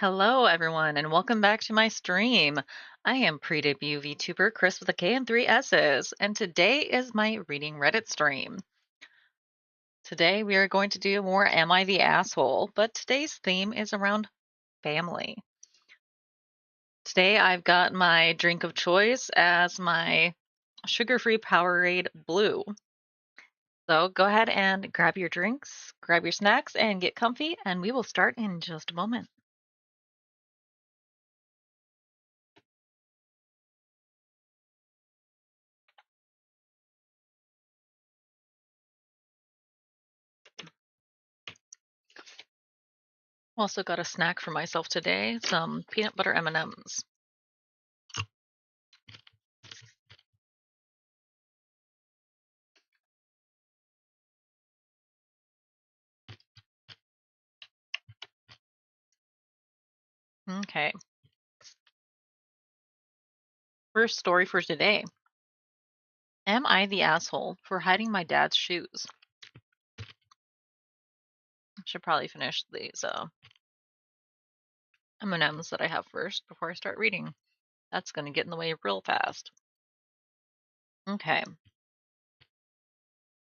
Hello, everyone, and welcome back to my stream. I am pre-debut VTuber Krisss with a K and three S's, and today is my reading Reddit stream. Today we are going to do more Am I the Asshole, but today's theme is around family. Today I've got my drink of choice as my sugar-free Powerade Blue. So go ahead and grab your drinks, grab your snacks, and get comfy, and we will start in just a moment. Also got a snack for myself today, some peanut butter M&Ms. Okay. First story for today. Am I the asshole for hiding my dad's shoes? I should probably finish these M&Ms that I have first before I start reading. That's going to get in the way real fast. Okay.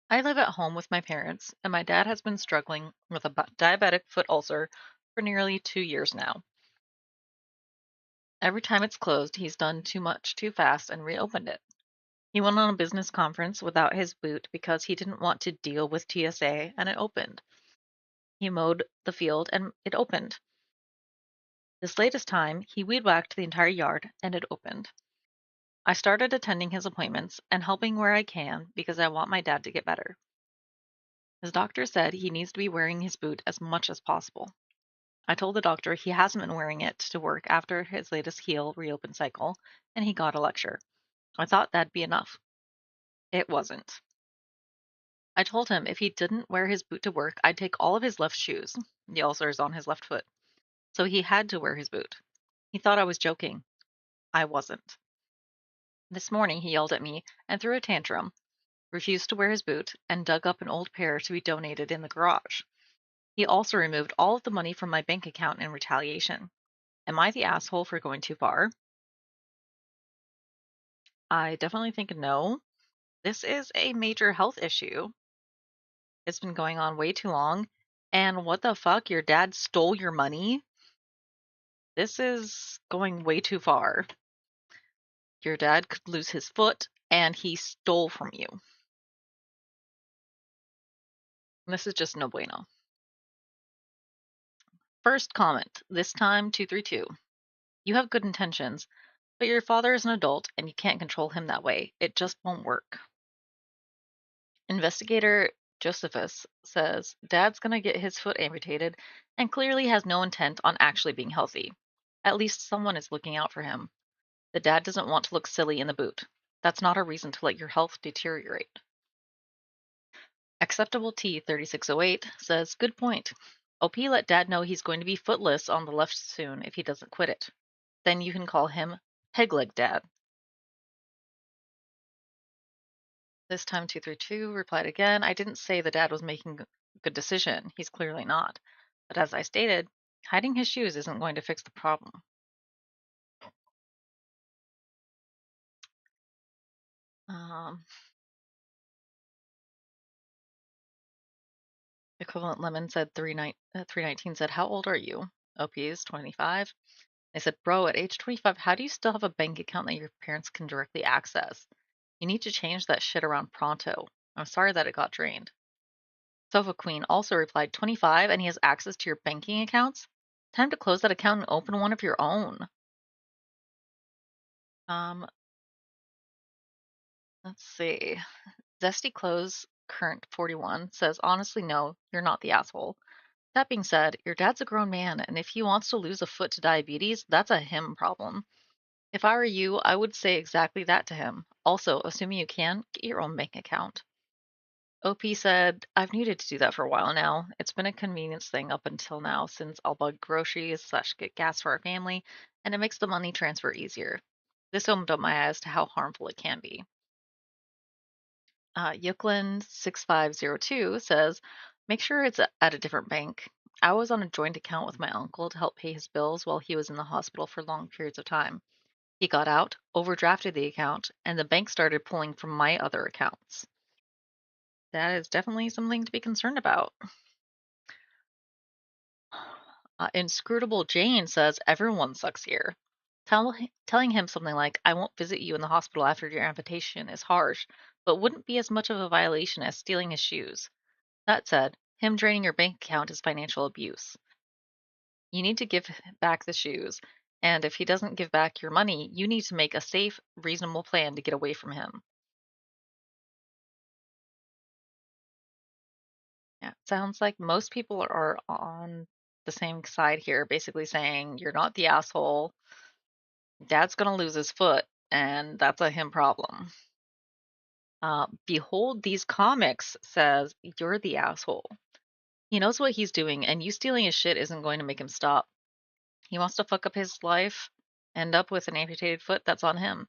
I live at home with my parents, and my dad has been struggling with a diabetic foot ulcer for nearly 2 years now. Every time it's closed, he's done too much too fast and reopened it. He went on a business conference without his boot because he didn't want to deal with TSA, and it opened. He mowed the field and it opened. This latest time, he weed whacked the entire yard and it opened. I started attending his appointments and helping where I can because I want my dad to get better. His doctor said he needs to be wearing his boot as much as possible. I told the doctor he hasn't been wearing it to work after his latest heel reopen cycle, and he got a lecture. I thought that'd be enough. It wasn't. I told him if he didn't wear his boot to work, I'd take all of his left shoes. The ulcer is on his left foot. So he had to wear his boot. He thought I was joking. I wasn't. This morning he yelled at me and threw a tantrum, refused to wear his boot, and dug up an old pair to be donated in the garage. He also removed all of the money from my bank account in retaliation. Am I the asshole for going too far? I definitely think no. This is a major health issue. It's been going on way too long. And what the fuck? Your dad stole your money? This is going way too far. Your dad could lose his foot, and he stole from you. This is just no bueno. First comment, this time 232. You have good intentions, but your father is an adult and you can't control him that way. It just won't work. Investigator Josephus says Dad's gonna get his foot amputated and clearly has no intent on actually being healthy. At least someone is looking out for him. The dad doesn't want to look silly in the boot. That's not a reason to let your health deteriorate. Acceptable T3608 says, good point. OP let Dad know he's going to be footless on the left soon if he doesn't quit it. Then you can call him Pegleg Dad. This time 232 replied again, I didn't say the dad was making a good decision. He's clearly not. But as I stated, hiding his shoes isn't going to fix the problem. Equivalent Lemon said 319 said, how old are you? OP is 25. They said, bro, at age 25, how do you still have a bank account that your parents can directly access? You need to change that shit around pronto. I'm sorry that it got drained. Sofa Queen also replied, 25 and he has access to your banking accounts? Time to close that account and open one of your own. Let's see. Zesty Clothes Current 41 says, honestly, no, you're not the asshole. That being said, your dad's a grown man, and if he wants to lose a foot to diabetes, that's a him problem. If I were you, I would say exactly that to him. Also, assuming you can, get your own bank account. OP said, I've needed to do that for a while now. It's been a convenience thing up until now since I'll bug groceries / get gas for our family, and it makes the money transfer easier. This opened up my eyes to how harmful it can be. Yuklin6502 says, make sure it's at a different bank. I was on a joint account with my uncle to help pay his bills while he was in the hospital for long periods of time. He got out, overdrafted the account, and the bank started pulling from my other accounts. That is definitely something to be concerned about. Inscrutable Jane says everyone sucks here. Telling him something like, I won't visit you in the hospital after your amputation is harsh, but wouldn't be as much of a violation as stealing his shoes. That said, him draining your bank account is financial abuse. You need to give back the shoes, and if he doesn't give back your money, you need to make a safe, reasonable plan to get away from him. Yeah, it sounds like most people are on the same side here, basically saying you're not the asshole. Dad's gonna lose his foot, and that's a him problem. Behold these comics says you're the asshole. He knows what he's doing, and you stealing his shit isn't going to make him stop. He wants to fuck up his life, end up with an amputated foot, that's on him.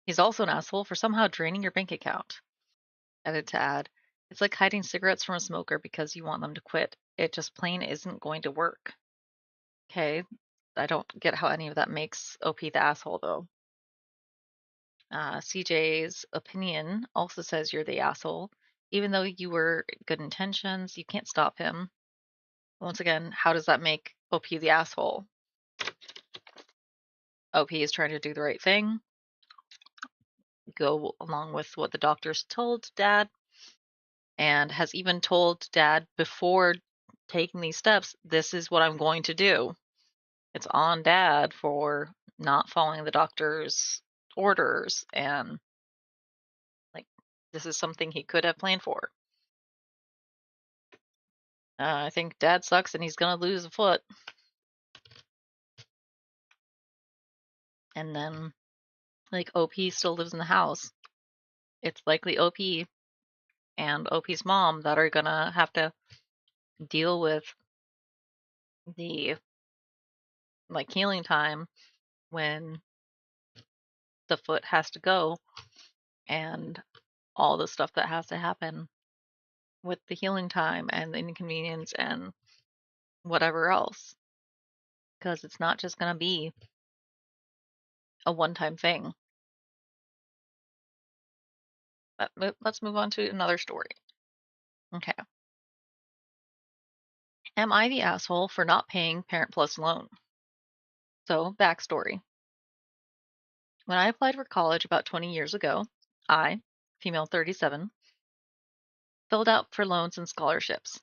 He's also an asshole for somehow draining your bank account. Added to add, it's like hiding cigarettes from a smoker because you want them to quit. It just plain isn't going to work. Okay, I don't get how any of that makes OP the asshole though. CJ's opinion also says you're the asshole. Even though you were good intentions, you can't stop him. Once again, how does that make OP the asshole? OP is trying to do the right thing, go along with what the doctors told Dad, and has even told Dad before taking these steps, this is what I'm going to do. It's on Dad for not following the doctor's orders, and like this is something he could have planned for. I think Dad sucks and he's gonna lose a foot. And then, like, OP still lives in the house. It's likely OP and OP's mom that are gonna have to deal with the like healing time when the foot has to go and all the stuff that has to happen with the healing time and the inconvenience and whatever else. Because it's not just gonna be a one-time thing. But let's move on to another story. Okay. Am I the asshole for not paying Parent Plus loan? So, backstory. When I applied for college about 20 years ago, I, female 37, filled out for loans and scholarships.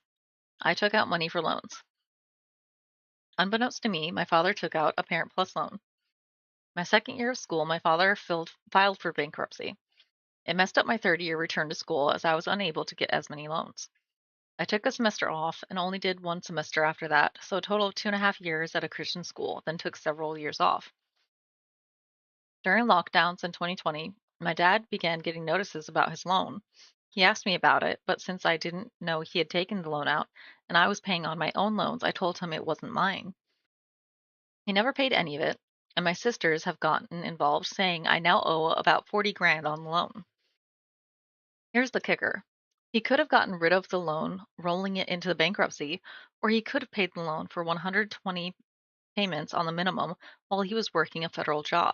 I took out money for loans. Unbeknownst to me, my father took out a Parent Plus loan. My second year of school, my father filed for bankruptcy. It messed up my third year return to school as I was unable to get as many loans. I took a semester off and only did one semester after that, so a total of 2.5 years at a Christian school, then took several years off. During lockdowns in 2020, my dad began getting notices about his loan. He asked me about it, but since I didn't know he had taken the loan out and I was paying on my own loans, I told him it wasn't mine. He never paid any of it, and my sisters have gotten involved saying I now owe about 40 grand on the loan. Here's the kicker. He could have gotten rid of the loan, rolling it into the bankruptcy, or he could have paid the loan for 120 payments on the minimum while he was working a federal job.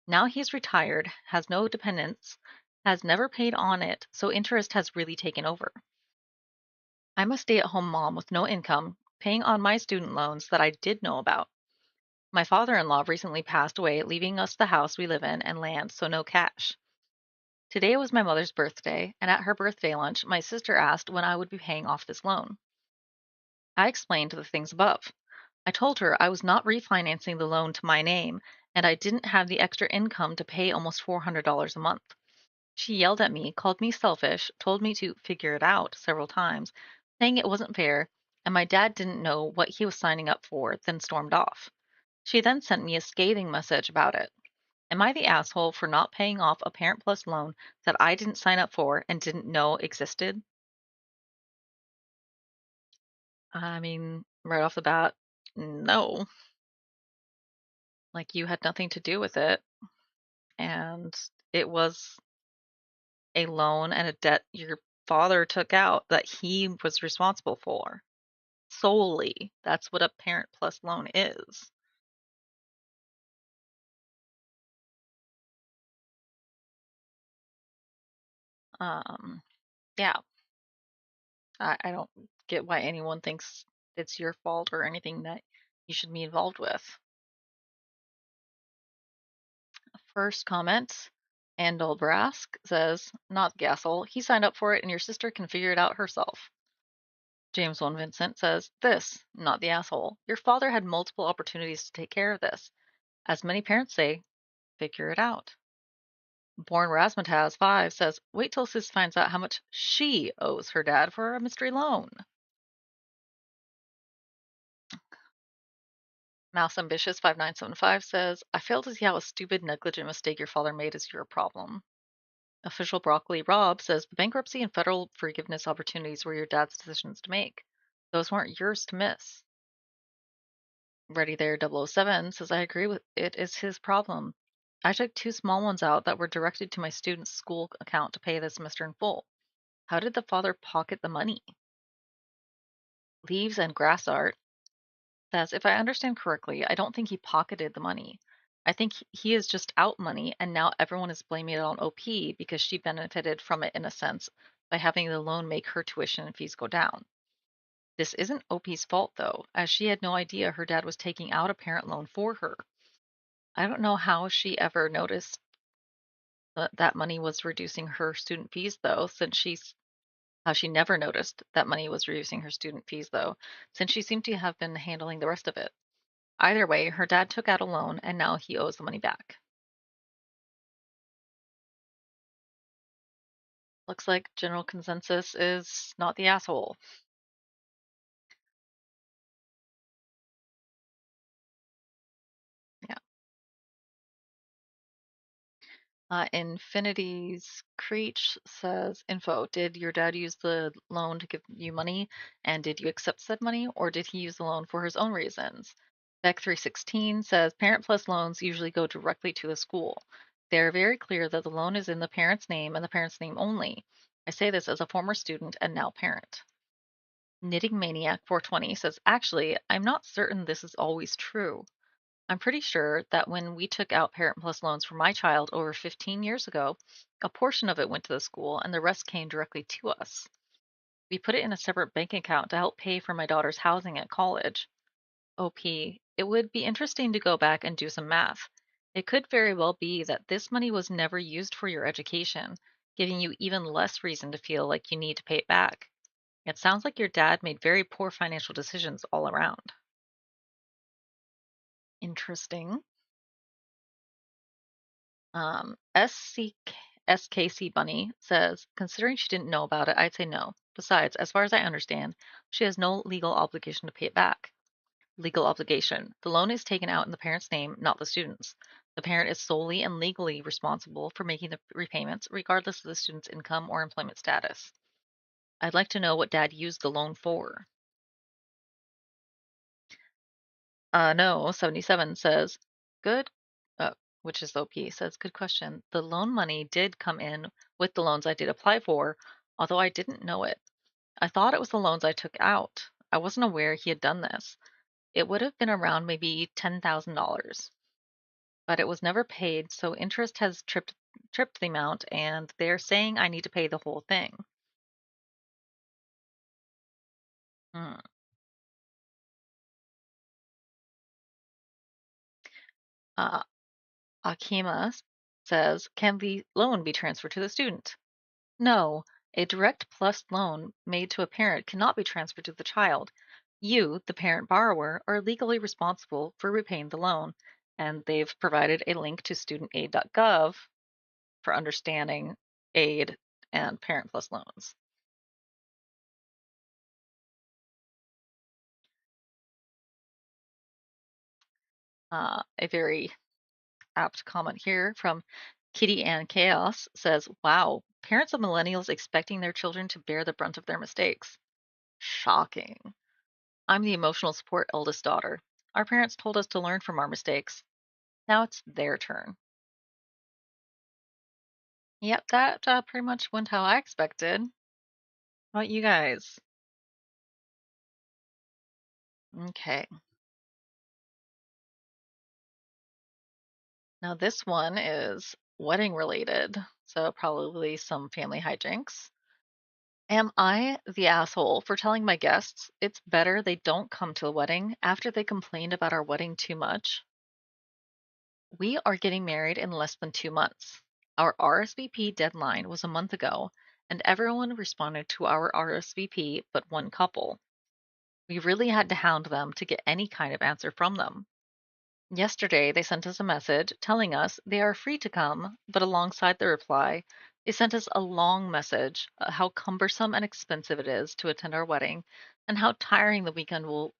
Now he's retired, has no dependents, has never paid on it, so interest has really taken over. I'm a stay-at-home mom with no income, paying on my student loans that I did know about. My father-in-law recently passed away, leaving us the house we live in and land, so no cash. Today was my mother's birthday, and at her birthday lunch, my sister asked when I would be paying off this loan. I explained the things above. I told her I was not refinancing the loan to my name, and I didn't have the extra income to pay almost $400 a month. She yelled at me, called me selfish, told me to figure it out several times, saying it wasn't fair, and my dad didn't know what he was signing up for, then stormed off. She then sent me a scathing message about it. Am I the asshole for not paying off a Parent Plus loan that I didn't sign up for and didn't know existed? I mean, right off the bat, no. Like, you had nothing to do with it, and it was a loan and a debt your father took out that he was responsible for. solely. That's what a parent plus loan is. Um, yeah, I don't get why anyone thinks it's your fault or anything that you should be involved with. First comment, and old Brask says, not the asshole. He signed up for it and your sister can figure it out herself. James 1 Vincent says, this, not the asshole. Your father had multiple opportunities to take care of this. As many parents say, figure it out. Born Razmataz 5 says, wait till Sis finds out how much she owes her dad for a mystery loan. Mouse Ambitious 5975 says, I fail to see how a stupid, negligent mistake your father made is your problem. Official Broccoli Rob says, the bankruptcy and federal forgiveness opportunities were your dad's decisions to make. Those weren't yours to miss. Ready There 007 says, I agree with it is his problem. I took two small ones out that were directed to my student's school account to pay this semester in full. How did the father pocket the money? Leaves and Grass Art says, if I understand correctly, I don't think he pocketed the money. I think he is just out money, and now everyone is blaming it on OP because she benefited from it in a sense by having the loan make her tuition and fees go down. This isn't OP's fault, though, as she had no idea her dad was taking out a parent loan for her. I don't know how she ever noticed that that money was reducing her student fees, though, since she's how she never noticed that money was reducing her student fees, though, since she seemed to have been handling the rest of it. Either way, her dad took out a loan and now he owes the money back. Looks like general consensus is not the asshole. Yeah. Infinity's Creech says, info, did your dad use the loan to give you money? And did you accept said money? Or did he use the loan for his own reasons? Beck316 says, parent plus loans usually go directly to the school. They are very clear that the loan is in the parent's name and the parent's name only. I say this as a former student and now parent. Knitting Maniac 420 says, actually, I'm not certain this is always true. I'm pretty sure that when we took out Parent Plus loans for my child over 15 years ago, a portion of it went to the school and the rest came directly to us. We put it in a separate bank account to help pay for my daughter's housing at college. OP, it would be interesting to go back and do some math. It could very well be that this money was never used for your education, giving you even less reason to feel like you need to pay it back. It sounds like your dad made very poor financial decisions all around. Interesting. SKC Bunny says, considering she didn't know about it, I'd say no. Besides, as far as I understand, she has no legal obligation to pay it back. Legal obligation. The loan is taken out in the parent's name, not the student's. The parent is solely and legally responsible for making the repayments, regardless of the student's income or employment status. I'd like to know what dad used the loan for. No, 77 says, good, uh, which is OP, says, good question. The loan money did come in with the loans I did apply for, although I didn't know it. I thought it was the loans I took out. I wasn't aware he had done this. It would have been around maybe $10,000, but it was never paid, so interest has tripped the amount, and they're saying I need to pay the whole thing. Hmm. Uh, Akima says, can the loan be transferred to the student? No, a direct plus loan made to a parent cannot be transferred to the child. You, the parent borrower, are legally responsible for repaying the loan, and they've provided a link to studentaid.gov for understanding aid and parent plus loans. A very apt comment here from Kitty Ann Chaos says, wow, parents of millennials expecting their children to bear the brunt of their mistakes. Shocking. I'm the emotional support eldest daughter. Our parents told us to learn from our mistakes. Now it's their turn. Yep, that pretty much went how I expected. How about you guys? Okay. Now this one is wedding related, so probably some family hijinks. Am I the asshole for telling my guests it's better they don't come to the wedding after they complained about our wedding too much? We are getting married in less than 2 months. Our RSVP deadline was a month ago, and everyone responded to our RSVP but one couple. We really had to hound them to get any kind of answer from them. Yesterday, they sent us a message telling us they are free to come, but alongside the reply, they sent us a long message how cumbersome and expensive it is to attend our wedding, and how tiring the weekend will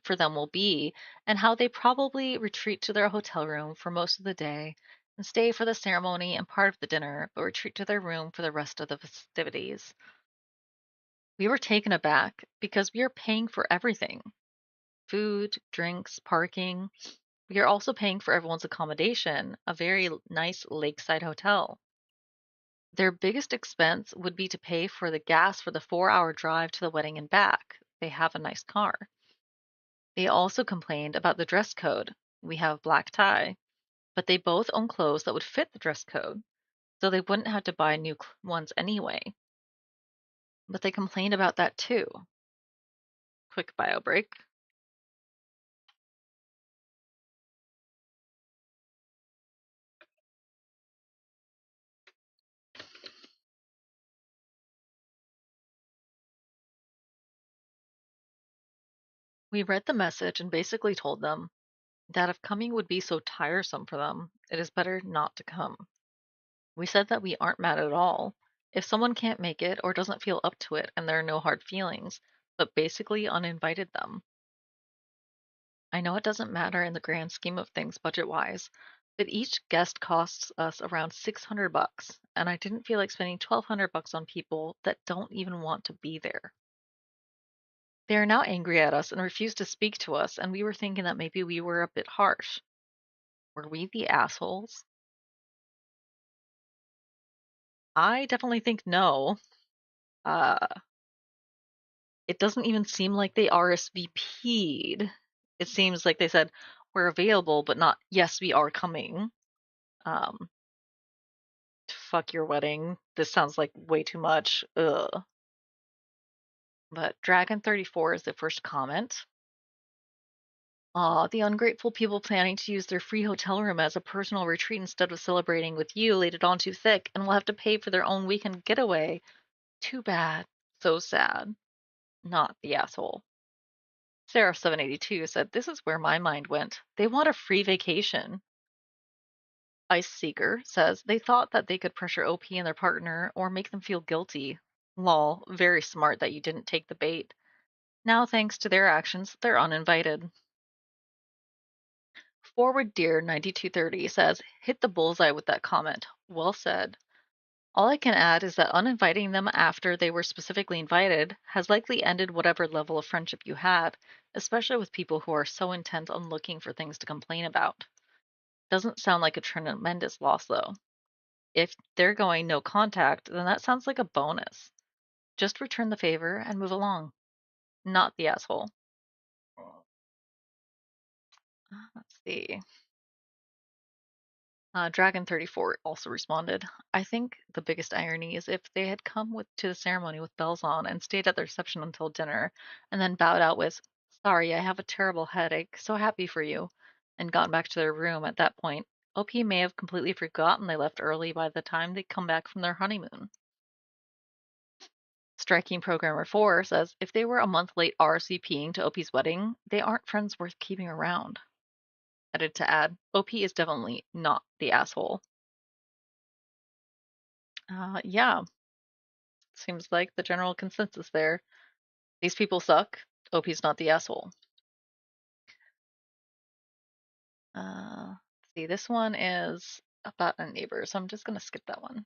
for them will be, and how they probably retreat to their hotel room for most of the day and stay for the ceremony and part of the dinner, but retreat to their room for the rest of the festivities. We were taken aback because we are paying for everything: food, drinks, parking. We are also paying for everyone's accommodation, a very nice lakeside hotel. Their biggest expense would be to pay for the gas for the 4-hour drive to the wedding and back. They have a nice car. They also complained about the dress code. We have black tie, but they both own clothes that would fit the dress code, so they wouldn't have to buy new ones anyway. But they complained about that too. Quick bio break. We read the message and basically told them that if coming would be so tiresome for them, it is better not to come. We said that we aren't mad at all if someone can't make it or doesn't feel up to it and there are no hard feelings, but basically uninvited them. I know it doesn't matter in the grand scheme of things budget-wise, but each guest costs us around 600 bucks, and I didn't feel like spending 1200 bucks on people that don't even want to be there. They are now angry at us and refuse to speak to us, and we were thinking that maybe we were a bit harsh. Were we the assholes? I definitely think no. Uh, it doesn't even seem like they RSVP'd. It seems like they said, we're available, but not, yes, we are coming. Um, fuck your wedding. This sounds like way too much. Ugh. But Dragon34 is the first comment. Aw, the ungrateful people planning to use their free hotel room as a personal retreat instead of celebrating with you laid it on too thick and will have to pay for their own weekend getaway. Too bad. So sad. Not the asshole. Sarah782 said, this is where my mind went. They want a free vacation. Ice Seeker says, they thought that they could pressure OP and their partner or make them feel guilty. Lol, very smart that you didn't take the bait. Now, thanks to their actions, they're uninvited. Forward Deer 9230 says, hit the bullseye with that comment. Well said. All I can add is that uninviting them after they were specifically invited has likely ended whatever level of friendship you had, especially with people who are so intent on looking for things to complain about. Doesn't sound like a tremendous loss, though. If they're going no contact, then that sounds like a bonus. Just return the favor and move along. Not the asshole. Let's see. Dragon34 also responded, I think the biggest irony is if they had come to the ceremony with bells on and stayed at the reception until dinner, and then bowed out with, sorry, I have a terrible headache, so happy for you, and gone back to their room at that point. OP may have completely forgotten they left early by the time they come back from their honeymoon. Striking Programmer 4 says, if they were a month late RSVPing to OP's wedding, they aren't friends worth keeping around. Added to add, OP is definitely not the asshole. Yeah, seems like the general consensus there. These people suck. OP's not the asshole. Let's see, this one is about a neighbor, so I'm just going to skip that one.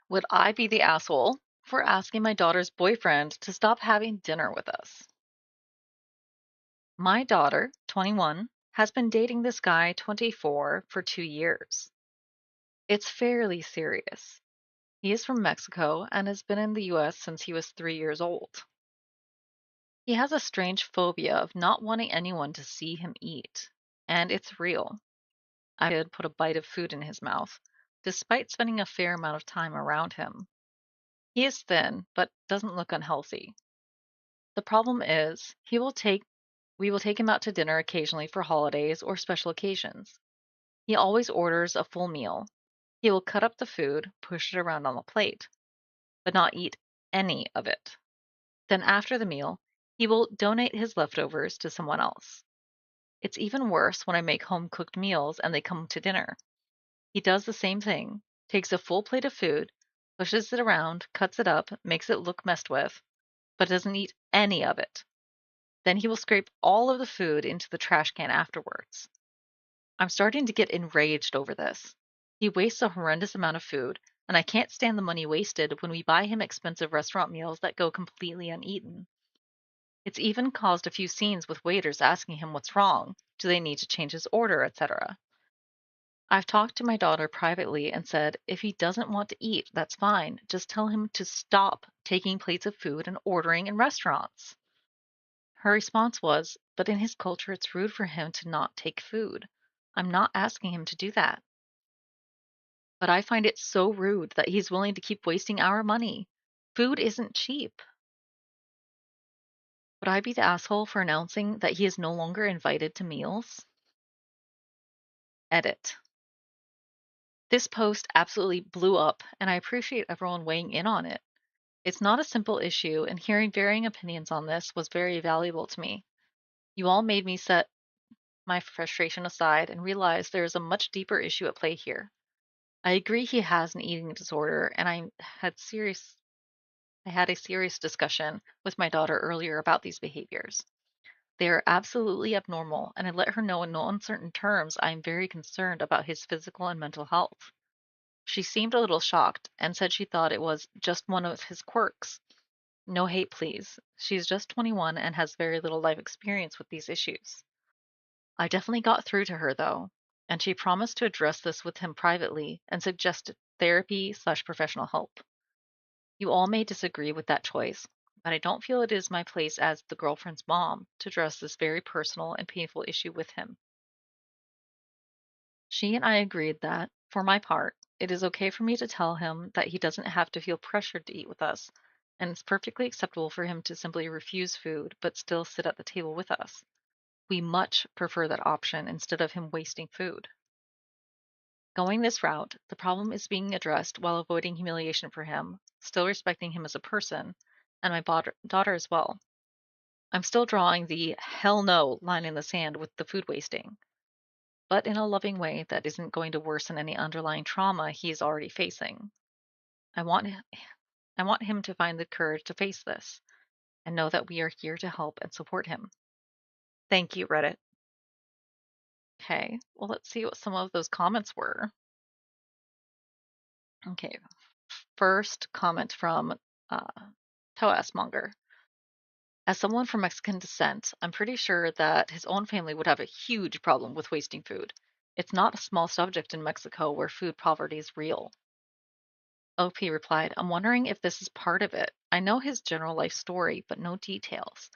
Would I be the asshole for asking my daughter's boyfriend to stop having dinner with us? My daughter, 21, has been dating this guy, 24, for 2 years. It's fairly serious. He is from Mexico and has been in the US since he was 3 years old. He has a strange phobia of not wanting anyone to see him eat, and it's real. I could put a bite of food in his mouth, despite spending a fair amount of time around him. He is thin, but doesn't look unhealthy. The problem is, we will take him out to dinner occasionally for holidays or special occasions. He always orders a full meal. He will cut up the food, push it around on the plate, but not eat any of it. Then after the meal, he will donate his leftovers to someone else. It's even worse when I make home cooked meals and they come to dinner. He does the same thing, takes a full plate of food, pushes it around, cuts it up, makes it look messed with, but doesn't eat any of it. Then he will scrape all of the food into the trash can afterwards. I'm starting to get enraged over this. He wastes a horrendous amount of food, and I can't stand the money wasted when we buy him expensive restaurant meals that go completely uneaten. It's even caused a few scenes with waiters asking him what's wrong, do they need to change his order, etc. I've talked to my daughter privately and said, if he doesn't want to eat, that's fine. Just tell him to stop taking plates of food and ordering in restaurants. Her response was, but in his culture, it's rude for him to not take food. I'm not asking him to do that. But I find it so rude that he's willing to keep wasting our money. Food isn't cheap. Would I be the asshole for announcing that he is no longer invited to meals? Edit. This post absolutely blew up, and I appreciate everyone weighing in on it. It's not a simple issue, and hearing varying opinions on this was very valuable to me. You all made me set my frustration aside and realize there is a much deeper issue at play here. I agree he has an eating disorder, and I had a serious discussion with my daughter earlier about these behaviors. They are absolutely abnormal, and I let her know in no uncertain terms I am very concerned about his physical and mental health. She seemed a little shocked and said she thought it was just one of his quirks. No hate, please. She's just 21 and has very little life experience with these issues. I definitely got through to her, though, and she promised to address this with him privately and suggested therapy/professional help. You all may disagree with that choice, but I don't feel it is my place as the girlfriend's mom to address this very personal and painful issue with him. She and I agreed that, for my part, it is okay for me to tell him that he doesn't have to feel pressured to eat with us, and it's perfectly acceptable for him to simply refuse food but still sit at the table with us. We much prefer that option instead of him wasting food. Going this route, the problem is being addressed while avoiding humiliation for him, still respecting him as a person, and my daughter as well. I'm still drawing the hell no line in the sand with the food wasting, but in a loving way that isn't going to worsen any underlying trauma he is already facing. I want I want him to find the courage to face this and know that we are here to help and support him. Thank you, Reddit. Okay, well, let's see what some of those comments were. Okay, first comment from uh, Monger. As someone from Mexican descent, I'm pretty sure that his own family would have a huge problem with wasting food. It's not a small subject in Mexico where food poverty is real. OP replied, I'm wondering if this is part of it. I know his general life story, but no details.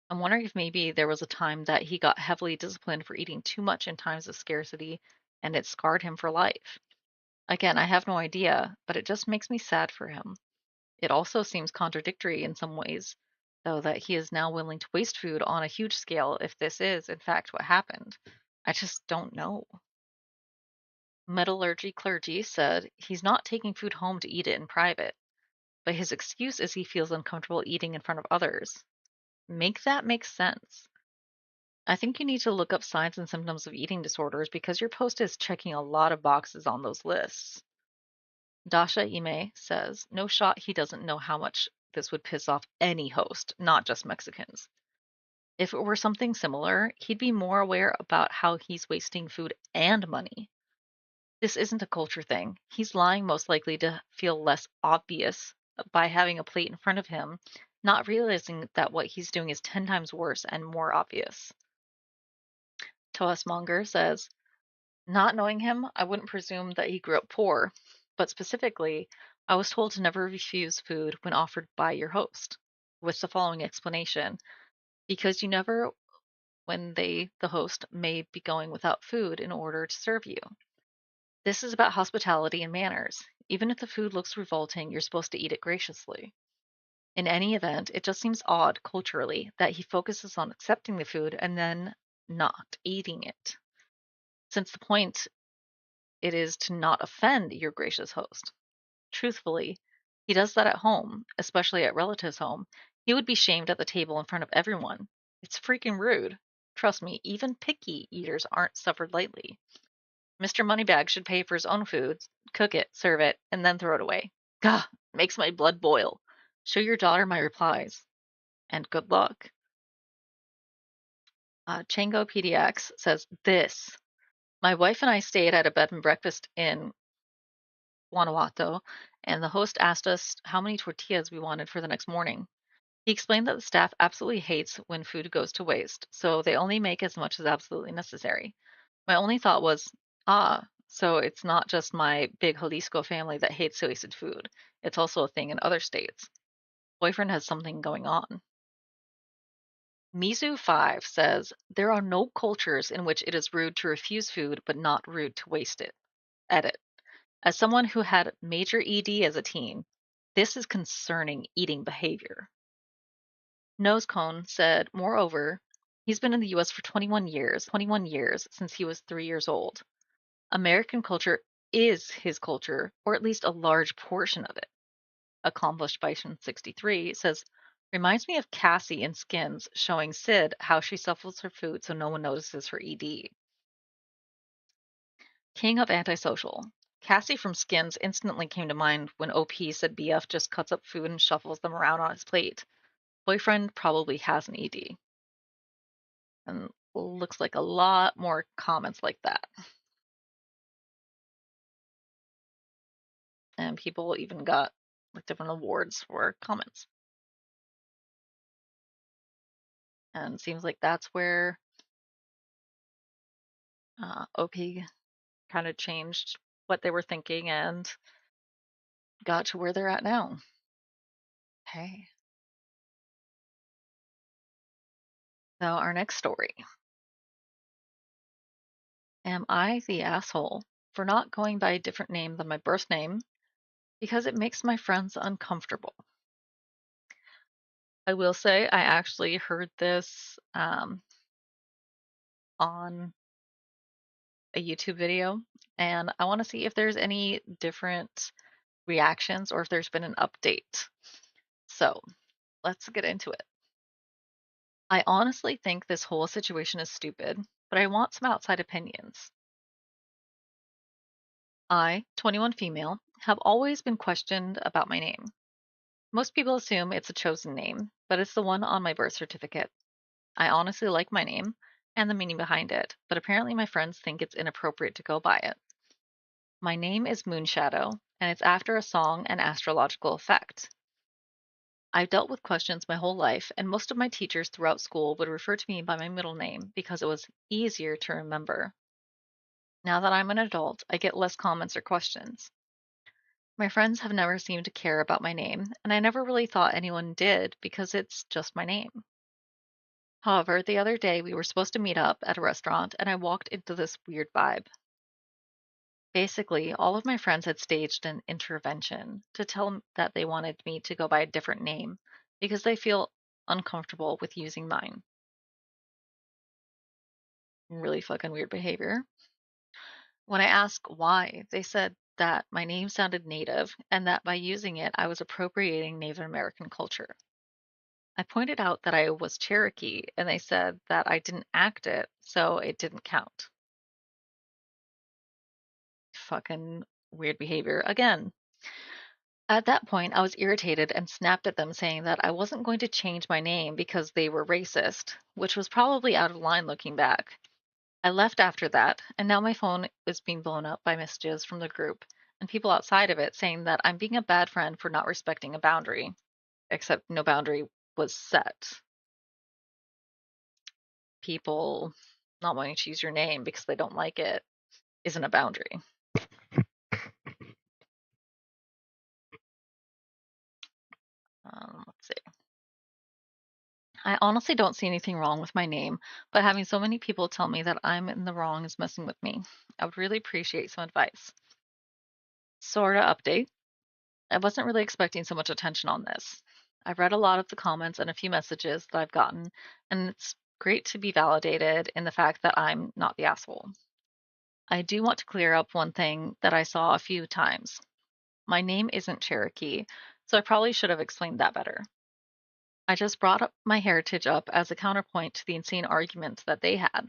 I'm wondering if maybe there was a time that he got heavily disciplined for eating too much in times of scarcity and it scarred him for life. Again, I have no idea, but it just makes me sad for him. It also seems contradictory in some ways, though, that he is now willing to waste food on a huge scale if this is, in fact, what happened. I just don't know. Metallurgy Clergy said he's not taking food home to eat it in private, but his excuse is he feels uncomfortable eating in front of others. Make that make sense. I think you need to look up signs and symptoms of eating disorders because your post is checking a lot of boxes on those lists. Dasha Ime says, no shot he doesn't know how much this would piss off any host, not just Mexicans. If it were something similar, he'd be more aware about how he's wasting food and money. This isn't a culture thing. He's lying most likely to feel less obvious by having a plate in front of him, not realizing that what he's doing is 10 times worse and more obvious. Toas Monger says, not knowing him, I wouldn't presume that he grew up poor, but specifically, I was told to never refuse food when offered by your host, with the following explanation. because you never when the host may be going without food in order to serve you. This is about hospitality and manners. Even if the food looks revolting, you're supposed to eat it graciously. In any event, it just seems odd culturally that he focuses on accepting the food and then not eating it, since the point it is to not offend your gracious host. Truthfully, he does that at home, especially at relatives' home. He would be shamed at the table in front of everyone. It's freaking rude. Trust me, even picky eaters aren't suffered lightly. Mr. Moneybag should pay for his own food, cook it, serve it, and then throw it away. Gah, makes my blood boil. Show your daughter my replies. And good luck. Chango PDX says this. My wife and I stayed at a bed and breakfast in Guanajuato, and the host asked us how many tortillas we wanted for the next morning. He explained that the staff absolutely hates when food goes to waste, so they only make as much as absolutely necessary. My only thought was, so it's not just my big Jalisco family that hates wasted food. It's also a thing in other states. Boyfriend has something going on. Mizu5 says, there are no cultures in which it is rude to refuse food but not rude to waste it. Edit. As someone who had major ED as a teen, this is concerning eating behavior. Nosecone said, moreover, he's been in the US for 21 years since he was 3 years old. American culture is his culture, or at least a large portion of it. Accomplished Bison 63 says, reminds me of Cassie in Skins showing Sid how she shuffles her food so no one notices her ED. King of Antisocial. Cassie from Skins instantly came to mind when OP said BF just cuts up food and shuffles them around on his plate. Boyfriend probably has an ED. And looks like a lot more comments like that. And people even got like different awards for comments. And it seems like that's where OP kind of changed what they were thinking and got to where they're at now. Okay. So our next story. Am I the asshole for not going by a different name than my birth name because it makes my friends uncomfortable? I will say I actually heard this on a YouTube video, and I want to see if there's any different reactions or if there's been an update. So let's get into it. I honestly think this whole situation is stupid, but I want some outside opinions. I, 21 female, have always been questioned about my name. Most people assume it's a chosen name, but it's the one on my birth certificate. I honestly like my name and the meaning behind it, but apparently my friends think it's inappropriate to go by it. My name is Moonshadow, and it's after a song and astrological effect. I've dealt with questions my whole life, and most of my teachers throughout school would refer to me by my middle name because it was easier to remember. Now that I'm an adult, I get less comments or questions. My friends have never seemed to care about my name, and I never really thought anyone did because it's just my name. However, the other day we were supposed to meet up at a restaurant, and I walked into this weird vibe. Basically, all of my friends had staged an intervention to tell them that they wanted me to go by a different name because they feel uncomfortable with using mine. Really fucking weird behavior. When I asked why, they said that my name sounded native and that by using it, I was appropriating Native American culture. I pointed out that I was Cherokee, and they said that I didn't act it, so it didn't count. Fucking weird behavior again. At that point, I was irritated and snapped at them, saying that I wasn't going to change my name because they were racist, which was probably out of line looking back. I left after that, and now my phone is being blown up by messages from the group and people outside of it saying that I'm being a bad friend for not respecting a boundary, except no boundary was set. People not wanting to use your name because they don't like it isn't a boundary. Let's see. I honestly don't see anything wrong with my name, but having so many people tell me that I'm in the wrong is messing with me. I would really appreciate some advice. Sorta update. I wasn't really expecting so much attention on this. I've read a lot of the comments and a few messages that I've gotten, and it's great to be validated in the fact that I'm not the asshole. I do want to clear up one thing that I saw a few times. My name isn't Cherokee, so I probably should have explained that better. I just brought up my heritage up as a counterpoint to the insane arguments that they had.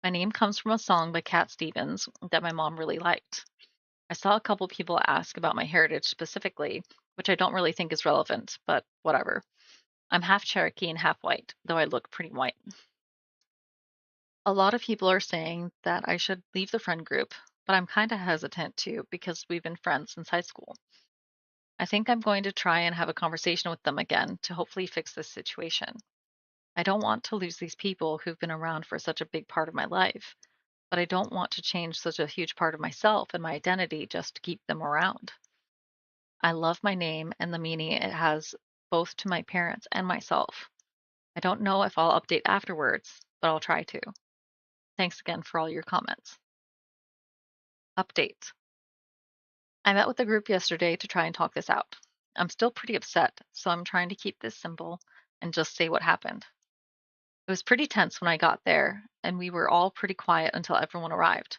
My name comes from a song by Cat Stevens that my mom really liked. I saw a couple people ask about my heritage specifically, which I don't really think is relevant, but whatever. I'm half Cherokee and half white, though I look pretty white. A lot of people are saying that I should leave the friend group, but I'm kind of hesitant to because we've been friends since high school. I think I'm going to try and have a conversation with them again to hopefully fix this situation. I don't want to lose these people who've been around for such a big part of my life, but I don't want to change such a huge part of myself and my identity just to keep them around. I love my name and the meaning it has both to my parents and myself. I don't know if I'll update afterwards, but I'll try to. Thanks again for all your comments. Update. I met with the group yesterday to try and talk this out. I'm still pretty upset, so I'm trying to keep this simple and just say what happened. It was pretty tense when I got there, and we were all pretty quiet until everyone arrived.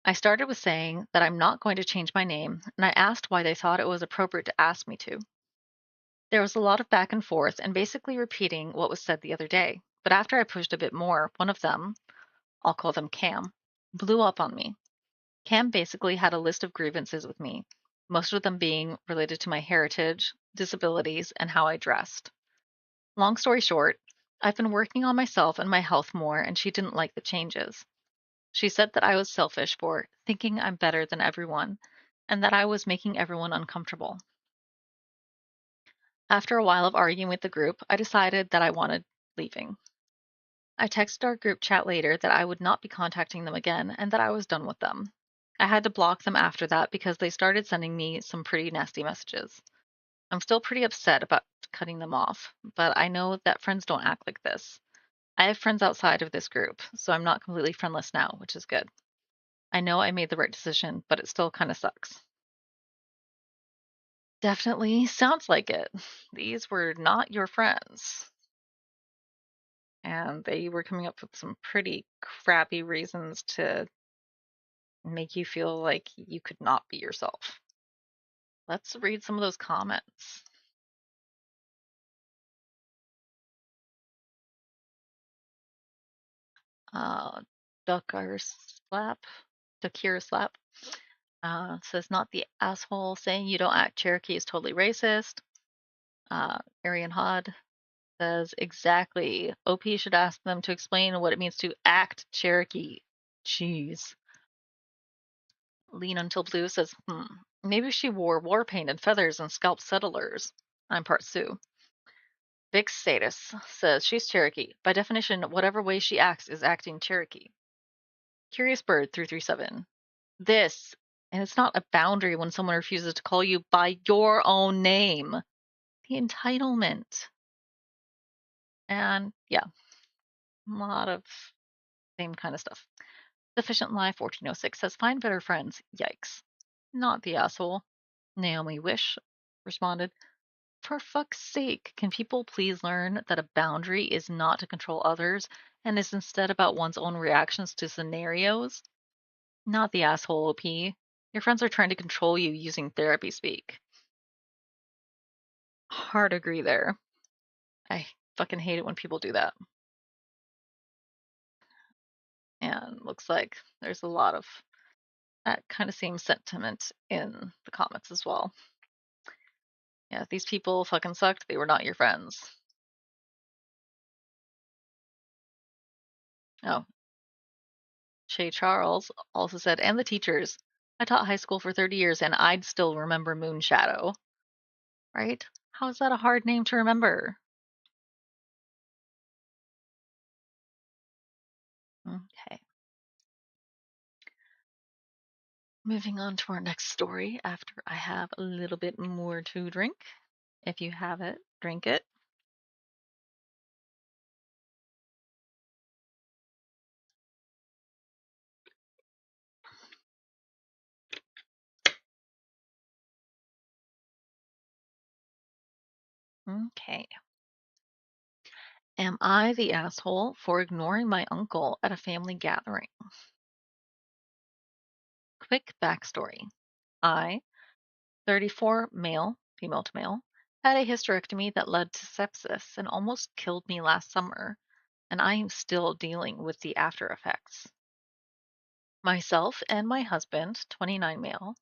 I started with saying that I'm not going to change my name, and I asked why they thought it was appropriate to ask me to. There was a lot of back and forth and basically repeating what was said the other day, but after I pushed a bit more, one of them, I'll call them Cam, blew up on me. Cam basically had a list of grievances with me, most of them being related to my heritage, disabilities, and how I dressed. Long story short, I've been working on myself and my health more, and she didn't like the changes. She said that I was selfish for thinking I'm better than everyone, and that I was making everyone uncomfortable. After a while of arguing with the group, I decided that I wanted leaving. I texted our group chat later that I would not be contacting them again and that I was done with them. I had to block them after that because they started sending me some pretty nasty messages. I'm still pretty upset about cutting them off, but I know that friends don't act like this. I have friends outside of this group, so I'm not completely friendless now, which is good. I know I made the right decision, but it still kind of sucks. Definitely sounds like it. These were not your friends. And they were coming up with some pretty crappy reasons to make you feel like you could not be yourself. Let's read some of those comments. Uh, Ducker Slap, Dakira Slap says, not the asshole saying you don't act Cherokee is totally racist. Arian Hod says, exactly. OP should ask them to explain what it means to act Cherokee. Jeez. Lean Until Blue says, maybe she wore war paint and feathers and scalped settlers. I'm part Sioux. Vic Sadis says she's Cherokee. By definition, whatever way she acts is acting Cherokee. Curious Bird 337. This, and it's not a boundary when someone refuses to call you by your own name. The entitlement. And yeah, a lot of same kind of stuff. Sufficient Life 1406 says, find better friends. Yikes. Not the asshole. Naomi Wish responded, for fuck's sake, can people please learn that a boundary is not to control others and is instead about one's own reactions to scenarios? Not the asshole, OP. Your friends are trying to control you using therapy speak. Hard agree there. I fucking hate it when people do that. And looks like there's a lot of that kind of same sentiment in the comments as well. Yeah, these people fucking sucked. They were not your friends. Oh, Shay Charles also said, and the teachers. I taught high school for 30 years and I'd still remember Moonshadow. Right? How is that a hard name to remember? Okay. Moving on to our next story after I have a little bit more to drink. If you have it, drink it. Okay. Am I the asshole for ignoring my uncle at a family gathering? Quick backstory. I, 34, male, female to male, had a hysterectomy that led to sepsis and almost killed me last summer, and I am still dealing with the after effects. Myself and my husband, 29 male,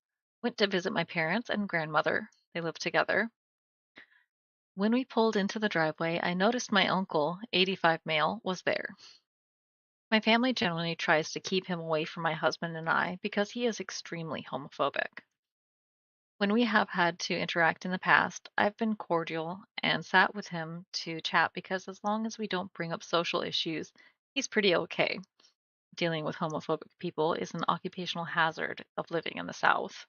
went to visit my parents and grandmother. They live together. When we pulled into the driveway, I noticed my uncle, 85 male, was there. My family generally tries to keep him away from my husband and I because he is extremely homophobic. When we have had to interact in the past, I've been cordial and sat with him to chat because as long as we don't bring up social issues, he's pretty okay. Dealing with homophobic people is an occupational hazard of living in the South.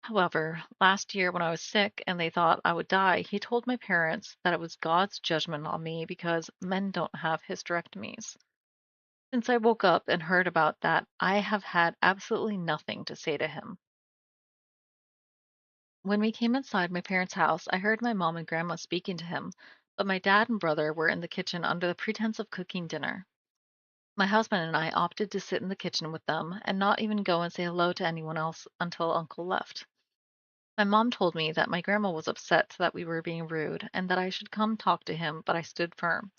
However, last year when I was sick and they thought I would die, he told my parents that it was God's judgment on me because men don't have hysterectomies. Since I woke up and heard about that, I have had absolutely nothing to say to him. When we came inside my parents' house, I heard my mom and grandma speaking to him, but my dad and brother were in the kitchen under the pretense of cooking dinner. My husband and I opted to sit in the kitchen with them and not even go and say hello to anyone else until Uncle left. My mom told me that my grandma was upset that we were being rude and that I should come talk to him, but I stood firm.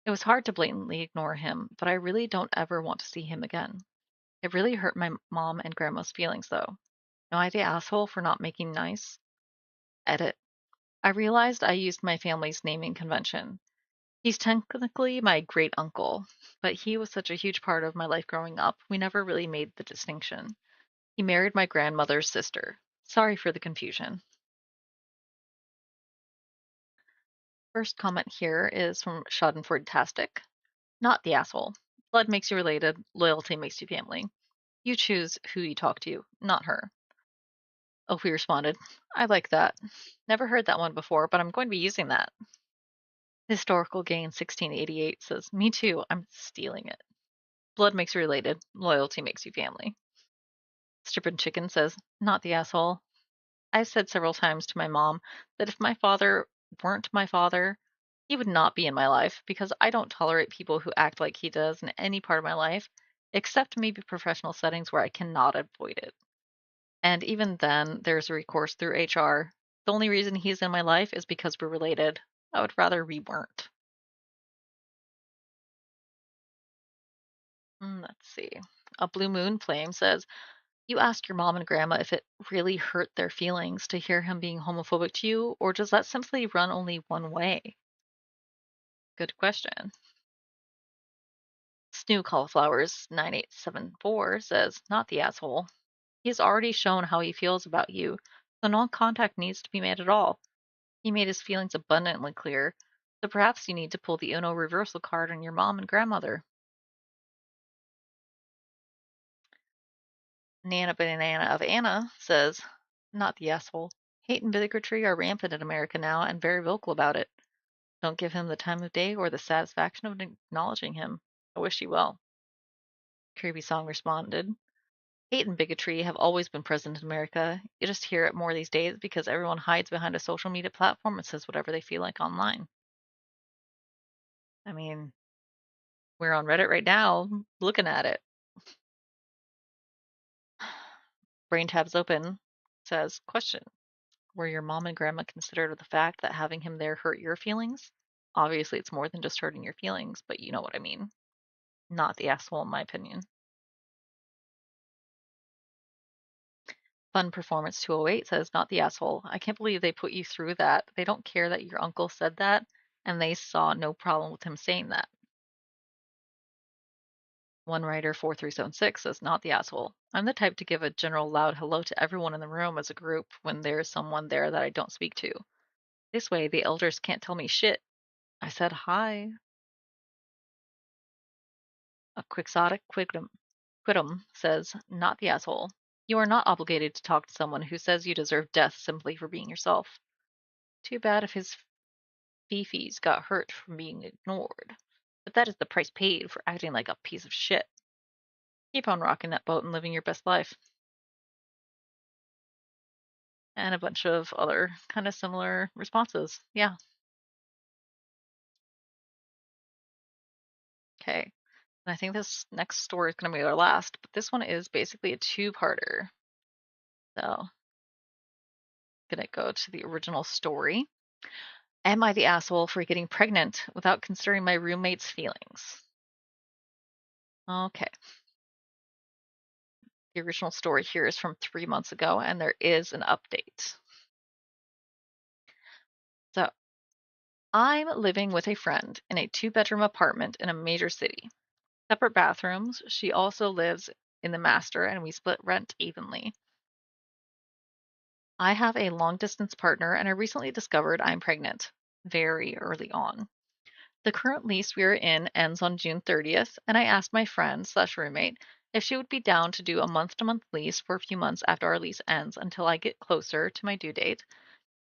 It was hard to blatantly ignore him, but I really don't ever want to see him again. It really hurt my mom and grandma's feelings, though. Am I the asshole for not making nice? Edit. I realized I used my family's naming convention. He's technically my great uncle, but he was such a huge part of my life growing up, we never really made the distinction. He married my grandmother's sister. Sorry for the confusion. First comment here is from Schadenfreude-tastic. Not the asshole. Blood makes you related, loyalty makes you family. You choose who you talk to, not her. Opie responded, I like that. Never heard that one before, but I'm going to be using that. Historical Gain 1688 says, Me too, I'm stealing it. Blood makes you related, loyalty makes you family. Stupid Chicken says, Not the asshole. I've said several times to my mom that if my father weren't my father, he would not be in my life because I don't tolerate people who act like he does in any part of my life, except maybe professional settings where I cannot avoid it. And even then, there's a recourse through HR. The only reason he's in my life is because we're related. I would rather we weren't. Let's see. A Blue Moon Flame says, You ask your mom and grandma if it really hurt their feelings to hear him being homophobic to you, or does that simply run only one way? Good question. Snoo Cauliflowers 9874 says, Not the asshole. He has already shown how he feels about you, so no contact needs to be made at all. He made his feelings abundantly clear, so perhaps you need to pull the Uno reversal card on your mom and grandmother. Nana Banana of Anna says, Not the asshole. Hate and bigotry are rampant in America now and very vocal about it. Don't give him the time of day or the satisfaction of acknowledging him. I wish you well. Kirby Song responded, Hate and bigotry have always been present in America. You just hear it more these days because everyone hides behind a social media platform and says whatever they feel like online. I mean, we're on Reddit right now looking at it. Brain tabs open. Says, Question. Were your mom and grandma considerate of the fact that having him there hurt your feelings? Obviously, it's more than just hurting your feelings, but you know what I mean. Not the asshole, in my opinion. Fun Performance 208 says, Not the asshole. I can't believe they put you through that. They don't care that your uncle said that, and they saw no problem with him saying that. One writer 4376 says, Not the asshole. I'm the type to give a general loud hello to everyone in the room as a group when there's someone there that I don't speak to. This way, the elders can't tell me shit. I said hi. A quixotic quidum says, Not the asshole. You are not obligated to talk to someone who says you deserve death simply for being yourself. Too bad if his fifis got hurt from being ignored. But that is the price paid for acting like a piece of shit. Keep on rocking that boat and living your best life. and a bunch of other kind of similar responses. Yeah. Okay. And I think this next story is going to be our last, but this one is basically a two-parter. So, gonna go to the original story. Am I the asshole for getting pregnant without considering my roommate's feelings? Okay. The original story here is from 3 months ago, and there is an update. So, I'm living with a friend in a two-bedroom apartment in a major city. Separate bathrooms. She also lives in the master, and we split rent evenly. I have a long distance partner, and I recently discovered I'm pregnant very early on. The current lease we are in ends on June 30th, and I asked my friend slash roommate if she would be down to do a month to month lease for a few months after our lease ends until I get closer to my due date,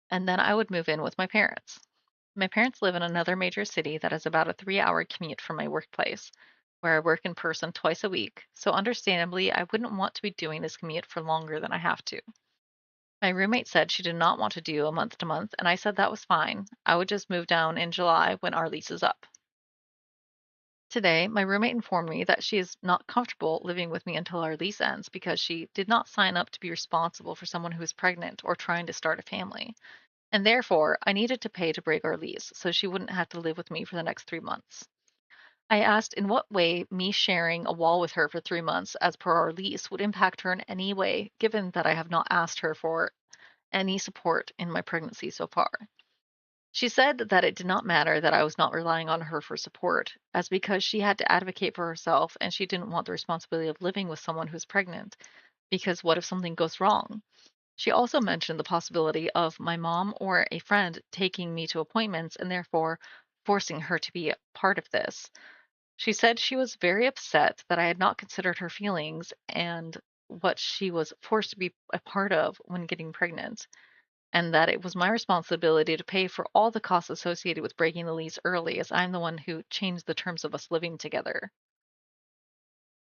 and then I would move in with my parents. My parents live in another major city that is about a 3 hour commute from my workplace, where I work in person twice a week, so understandably, I wouldn't want to be doing this commute for longer than I have to. My roommate said she did not want to do a month to month, and I said that was fine. I would just move down in July when our lease is up. Today, my roommate informed me that she is not comfortable living with me until our lease ends because she did not sign up to be responsible for someone who is pregnant or trying to start a family. And therefore, I needed to pay to break our lease so she wouldn't have to live with me for the next 3 months. I asked in what way me sharing a wall with her for 3 months as per our lease would impact her in any way, given that I have not asked her for any support in my pregnancy so far. She said that it did not matter that I was not relying on her for support, as because she had to advocate for herself and she didn't want the responsibility of living with someone who's pregnant, because what if something goes wrong? She also mentioned the possibility of my mom or a friend taking me to appointments and therefore forcing her to be a part of this. She said she was very upset that I had not considered her feelings and what she was forced to be a part of when getting pregnant, and that it was my responsibility to pay for all the costs associated with breaking the lease early, as I'm the one who changed the terms of us living together.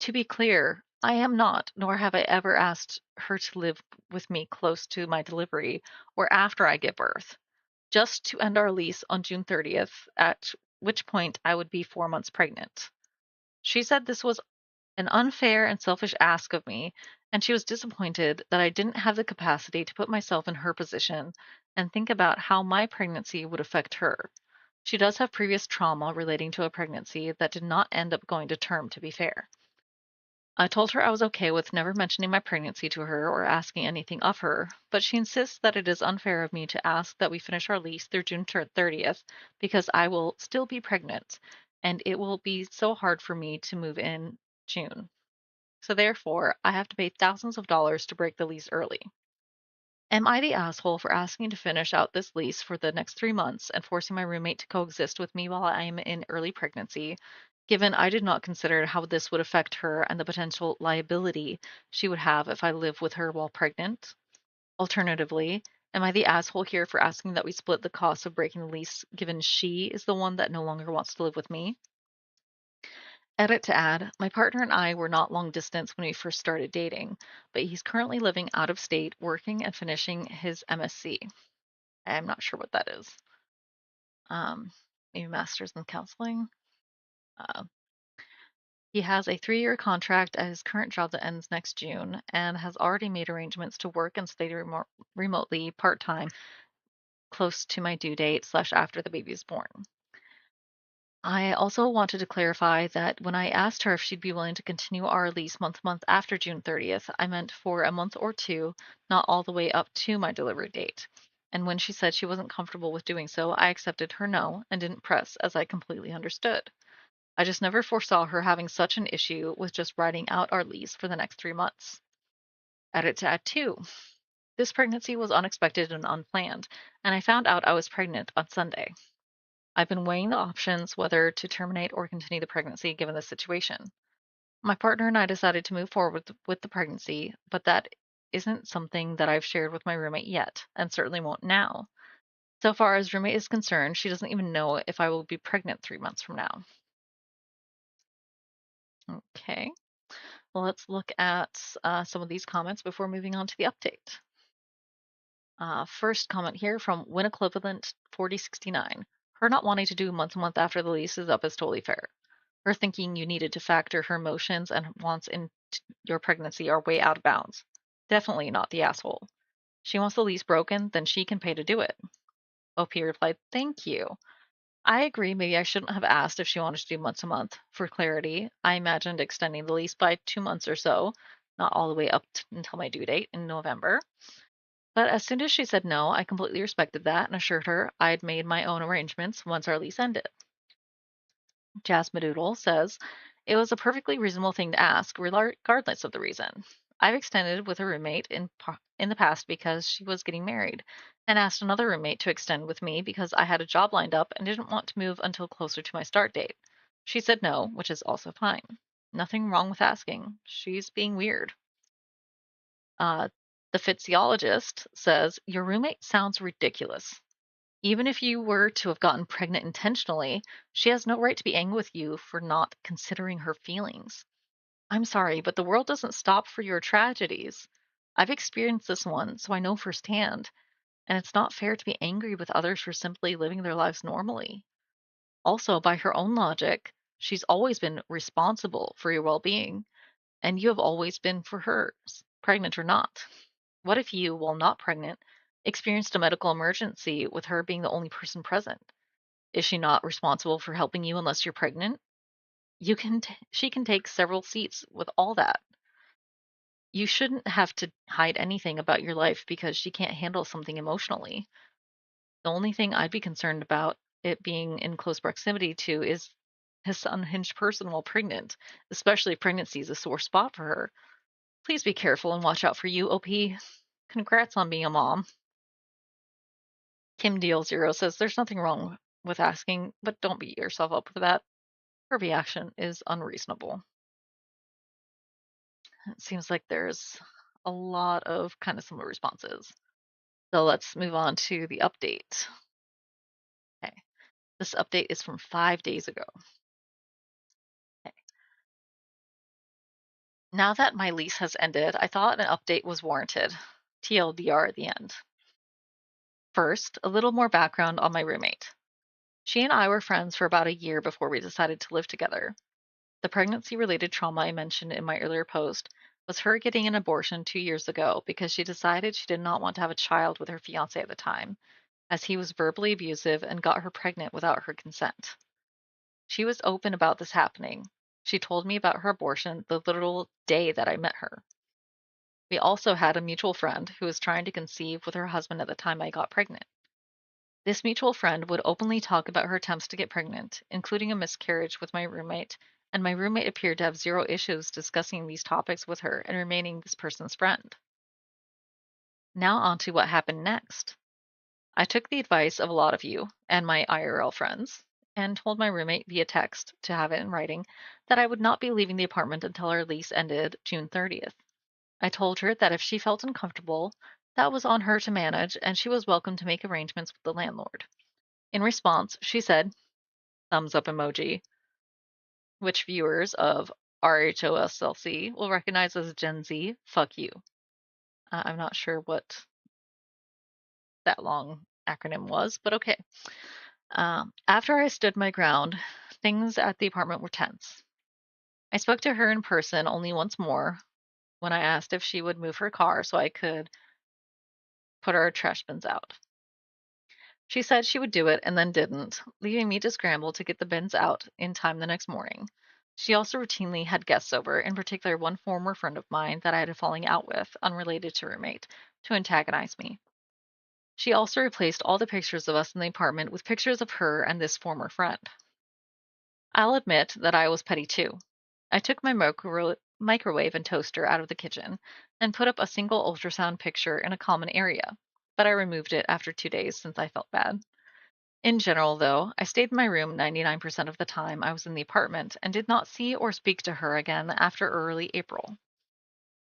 To be clear, I am not, nor have I ever asked her to live with me close to my delivery or after I give birth, just to end our lease on June 30th, at which point I would be 4 months pregnant. She said this was an unfair and selfish ask of me, and she was disappointed that I didn't have the capacity to put myself in her position and think about how my pregnancy would affect her. She does have previous trauma relating to a pregnancy that did not end up going to term, to be fair. I told her I was okay with never mentioning my pregnancy to her or asking anything of her, but she insists that it is unfair of me to ask that we finish our lease through June 30th because I will still be pregnant, and it will be so hard for me to move in June. So therefore, I have to pay thousands of dollars to break the lease early. Am I the asshole for asking to finish out this lease for the next 3 months and forcing my roommate to coexist with me while I am in early pregnancy, given I did not consider how this would affect her and the potential liability she would have if I live with her while pregnant? Alternatively, am I the asshole here for asking that we split the cost of breaking the lease, given she is the one that no longer wants to live with me? Edit to add, my partner and I were not long distance when we first started dating, but he's currently living out of state, working and finishing his MSc. I'm not sure what that is. Maybe master's in counseling. Uh, he has a 3 year contract at his current job that ends next June and has already made arrangements to work and stay remotely part time close to my due date slash after the baby is born. I also wanted to clarify that when I asked her if she'd be willing to continue our lease month to month after June 30th, I meant for a month or two, not all the way up to my delivery date. And when she said she wasn't comfortable with doing so, I accepted her no and didn't press, as I completely understood. I just never foresaw her having such an issue with just writing out our lease for the next 3 months. Edit to add two. This pregnancy was unexpected and unplanned, and I found out I was pregnant on Sunday. I've been weighing the options whether to terminate or continue the pregnancy given the situation. My partner and I decided to move forward with the pregnancy, but that isn't something that I've shared with my roommate yet, and certainly won't now. So far as roommate is concerned, she doesn't even know if I will be pregnant 3 months from now. Okay, well, let's look at some of these comments before moving on to the update. First comment here from Win Equivalent 4069. Her not wanting to do month to month after the lease is up is totally fair. Her thinking you needed to factor her emotions and wants in your pregnancy are way out of bounds. Definitely not the asshole. She wants the lease broken, then she can pay to do it. OP replied, Thank you. I agree, maybe I shouldn't have asked if she wanted to do month to month. For clarity, I imagined extending the lease by 2 months or so, not all the way up until my due date in November. But as soon as she said no, I completely respected that and assured her I'd made my own arrangements once our lease ended. Jasmadoodle says, It was a perfectly reasonable thing to ask, regardless of the reason. I've extended with a roommate in the past because she was getting married, and asked another roommate to extend with me because I had a job lined up and didn't want to move until closer to my start date. She said no, which is also fine. Nothing wrong with asking. She's being weird. Uh, the physiologist says, Your roommate sounds ridiculous. Even if you were to have gotten pregnant intentionally, she has no right to be angry with you for not considering her feelings. I'm sorry, but the world doesn't stop for your tragedies. I've experienced this one, so I know firsthand, and it's not fair to be angry with others for simply living their lives normally. Also, by her own logic, she's always been responsible for your well being, and you have always been for hers, pregnant or not. What if you, while not pregnant, experienced a medical emergency with her being the only person present? Is she not responsible for helping you unless you're pregnant? She can take several seats with all that. You shouldn't have to hide anything about your life because she can't handle something emotionally. The only thing I'd be concerned about it being in close proximity to is this unhinged person while pregnant, especially if pregnancy is a sore spot for her. Please be careful and watch out for you, OP. Congrats on being a mom. Kim Deal Zero says there's nothing wrong with asking, but don't beat yourself up for that. Her reaction is unreasonable. It seems like there's a lot of kind of similar responses. So let's move on to the update. Okay. This update is from 5 days ago. Okay. Now that my lease has ended, I thought an update was warranted. TLDR at the end. First, a little more background on my roommate. She and I were friends for about a year before we decided to live together. The pregnancy-related trauma I mentioned in my earlier post was her getting an abortion 2 years ago because she decided she did not want to have a child with her fiancé at the time, as he was verbally abusive and got her pregnant without her consent. She was open about this happening. She told me about her abortion the literal day that I met her. We also had a mutual friend who was trying to conceive with her husband at the time I got pregnant. This mutual friend would openly talk about her attempts to get pregnant, including a miscarriage with my roommate, and my roommate appeared to have zero issues discussing these topics with her and remaining this person's friend. Now on to what happened next. I took the advice of a lot of you and my IRL friends and told my roommate via text to have it in writing that I would not be leaving the apartment until our lease ended June 30th. I told her that if she felt uncomfortable, that was on her to manage and she was welcome to make arrangements with the landlord. In response, she said, thumbs up emoji, which viewers of RHOSLC will recognize as Gen Z, fuck you. I'm not sure what that long acronym was, but okay. After I stood my ground, things at the apartment were tense. I spoke to her in person only once more when I asked if she would move her car so I could put our trash bins out. She said she would do it and then didn't, leaving me to scramble to get the bins out in time the next morning. She also routinely had guests over, in particular one former friend of mine that I had a falling out with, unrelated to roommate, to antagonize me. She also replaced all the pictures of us in the apartment with pictures of her and this former friend. I'll admit that I was petty too. I took my microwave and toaster out of the kitchen and put up a single ultrasound picture in a common area, but I removed it after 2 days since I felt bad. In general, though, I stayed in my room 99% of the time I was in the apartment and did not see or speak to her again after early April.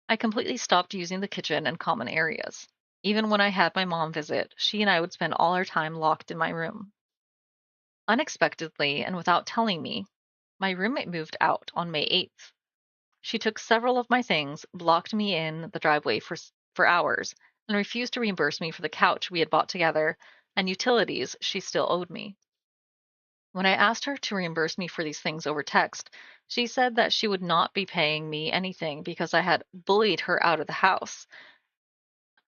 I completely stopped using the kitchen and common areas. Even when I had my mom visit, she and I would spend all our time locked in my room. Unexpectedly, and without telling me, my roommate moved out on May 8th. She took several of my things, blocked me in the driveway for hours, and refused to reimburse me for the couch we had bought together and utilities she still owed me. When I asked her to reimburse me for these things over text, she said that she would not be paying me anything because I had bullied her out of the house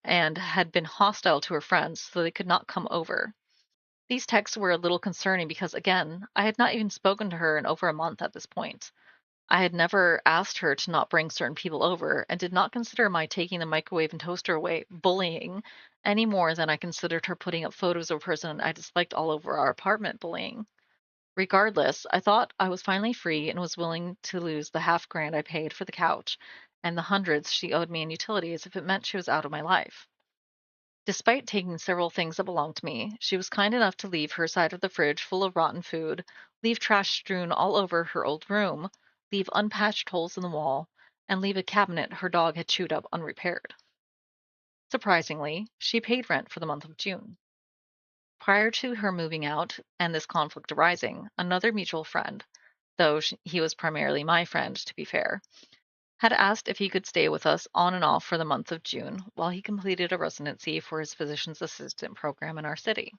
and had been hostile to her friends, so they could not come over. These texts were a little concerning because, again, I had not even spoken to her in over a month at this point. I had never asked her to not bring certain people over and did not consider my taking the microwave and toaster away bullying any more than I considered her putting up photos of a person I disliked all over our apartment bullying. Regardless, I thought I was finally free and was willing to lose the $500 I paid for the couch and the hundreds she owed me in utilities if it meant she was out of my life. Despite taking several things that belonged to me, she was kind enough to leave her side of the fridge full of rotten food, leave trash strewn all over her old room, leave unpatched holes in the wall, and leave a cabinet her dog had chewed up unrepaired. Surprisingly, she paid rent for the month of June. Prior to her moving out and this conflict arising, another mutual friend, though he was primarily my friend, to be fair, had asked if he could stay with us on and off for the month of June while he completed a residency for his physician's assistant program in our city.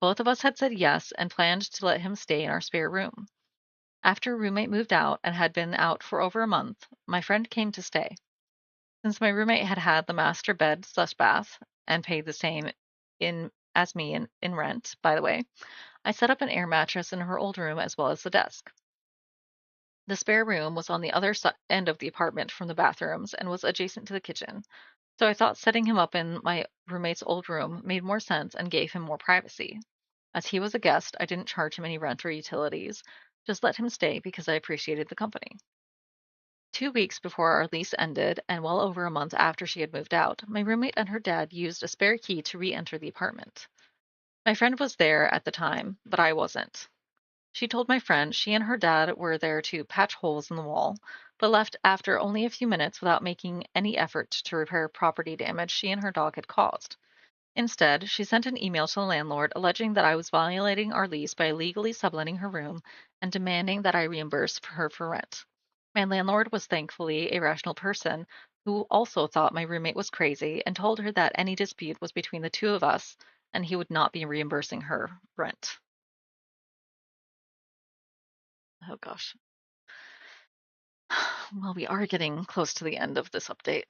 Both of us had said yes and planned to let him stay in our spare room. After a roommate moved out and had been out for over a month, my friend came to stay. Since my roommate had had the master bed/bath and paid the same as me in rent, by the way, I set up an air mattress in her old room as well as the desk. The spare room was on the other end of the apartment from the bathrooms and was adjacent to the kitchen, so I thought setting him up in my roommate's old room made more sense and gave him more privacy. As he was a guest, I didn't charge him any rent or utilities, just let him stay because I appreciated the company. 2 weeks before our lease ended, and well over a month after she had moved out, my roommate and her dad used a spare key to re enter the apartment. My friend was there at the time, but I wasn't. She told my friend she and her dad were there to patch holes in the wall, but left after only a few minutes without making any effort to repair property damage she and her dog had caused. Instead, she sent an email to the landlord alleging that I was violating our lease by illegally subletting her room and demanding that I reimburse her for rent. My landlord was thankfully a rational person who also thought my roommate was crazy and told her that any dispute was between the two of us and he would not be reimbursing her rent. Oh gosh. Well, we are getting close to the end of this update.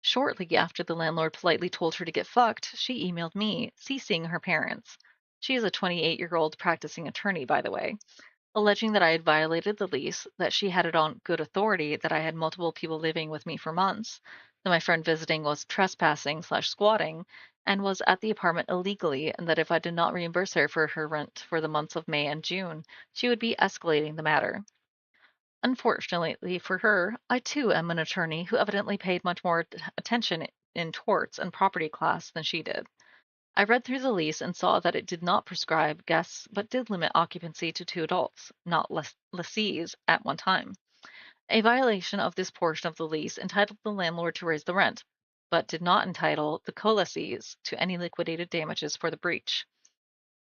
Shortly after the landlord politely told her to get fucked, she emailed me, CCing her parents. She is a 28-year-old practicing attorney, by the way, alleging that I had violated the lease, that she had it on good authority that I had multiple people living with me for months, that my friend visiting was trespassing/squatting, and was at the apartment illegally, and that if I did not reimburse her for her rent for the months of May and June, she would be escalating the matter. Unfortunately for her, I too am an attorney who evidently paid much more attention in torts and property class than she did. I read through the lease and saw that it did not prescribe guests but did limit occupancy to 2 adults, not lessees, at one time. A violation of this portion of the lease entitled the landlord to raise the rent, but did not entitle the co-lessees to any liquidated damages for the breach.